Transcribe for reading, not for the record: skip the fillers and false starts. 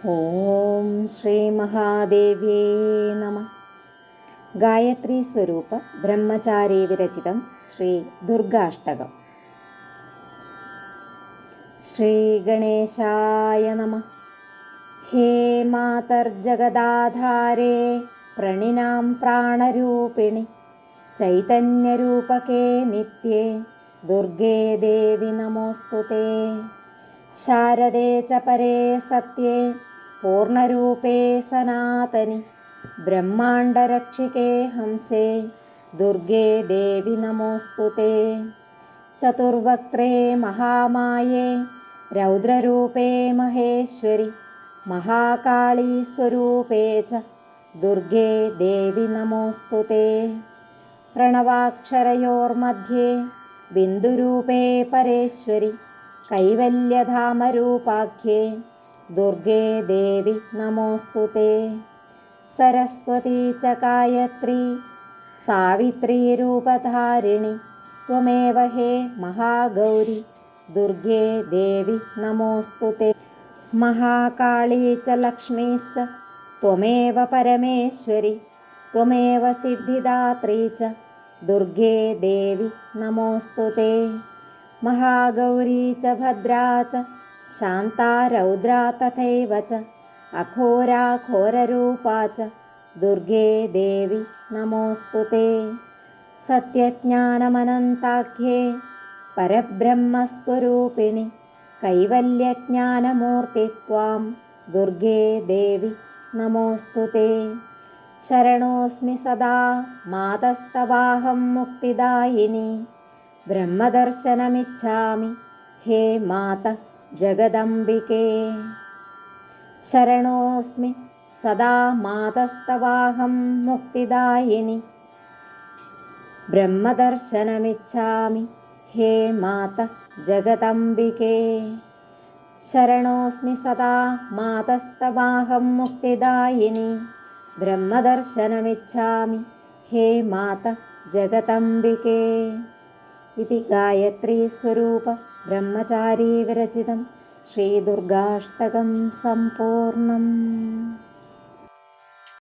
ഓം ശ്രീ മഹാദേവ്യേ നമഃ. ഗായത്രി സ്വരൂപ ബ്രഹ്മചാരി വിരചിതം ശ്രീ ദുർഗാഷ്ടകം. ശ്രീ ഗണേശായ നമഃ. ഹേ മാതർജഗദാധാരേ പ്രണിനാം പ്രാണരൂപിണി ചൈതന്യരൂപകേ നിത്യേ ദുർഗേ ദേവി നമോസ്തുതേ. ശാരദേ ച പരേ സത്യേ പൂർണ്ണരൂപേ സനാതനി ബ്രഹ്മാണ്ഡരക്ഷികേ ഹംസേ ദുർഗേ ദേവി നമോസ്തുതേ. ചതുർവക്ത്രേ മഹാമായേ രൗദ്രരൂപേ മഹേശ്വരി മഹാകാളീ സ്വരൂപേ ച ദുർഗേ ദേവി നമോസ്തുതേ. പ്രണവാക്ഷരയോർമധ്യേ ബിന്ദുരൂപേ പരേശ്വരി കൈവല്യധാമരൂപാഖ്യേ ദുർഗേ ദേവി നമോസ്തുതേ. സരസ്വതീ ച ഗായത്രീ സാവിത്രീ രൂപധാരിണി ത്വമേവ ഹേ മഹാഗൗരി ദുർഗേ ദേവി നമോസ്തുതേ. മഹാകാളീ ച ലക്ഷ്മീശ്ച ത്വമേവ പരമേശ്വരി ത്വമേവ സിദ്ധിദാത്രീ ച ദുർഗേ ദേവി നമോസ്തുതേ. മഹാഗൗരീ ച ഭദ്രാ ച ശാന്താ രൗദ്രാ തഥൈവ ച അഘോരാ ഘോരരൂപാ ച ദുർഗേ ദേവി നമോസ്തുതേ. സത്യജ്ഞാനമനന്താഖ്യേ പരബ്രഹ്മസ്വരൂപിണി കൈവല്യജ്ഞാനമൂർത്തി ത്വാം ദുർഗേ ദേവി നമോസ്തുതേ. ശരണോസ്മി സദാ മാതസ്തവാഹം മുക്തിദായിനി ബ്രഹ്മദർശനമിച്ഛാമി ഹേ മാത ജഗദംബികേ. ശരണോസ്മി സദാ മാതസ്തവാഹം മുക്തിദായിനി ബ്രഹ്മദർശനമിച്ഛാമി ഹേ മാത ജഗദംബികേ. ശരണോസ്മി സദാ മാതസ്തവാഹം മുക്തിദായിനി ബ്രഹ്മദർശനമിച്ഛാമി ഹേ മാത ജഗദംബികേ. ഇതി ഗായത്രീ സ്വരൂപ ബ്രഹ്മചാരി വിരചിതം ശ്രീ ദുർഗാഷ്ടകം സമ്പൂർണം.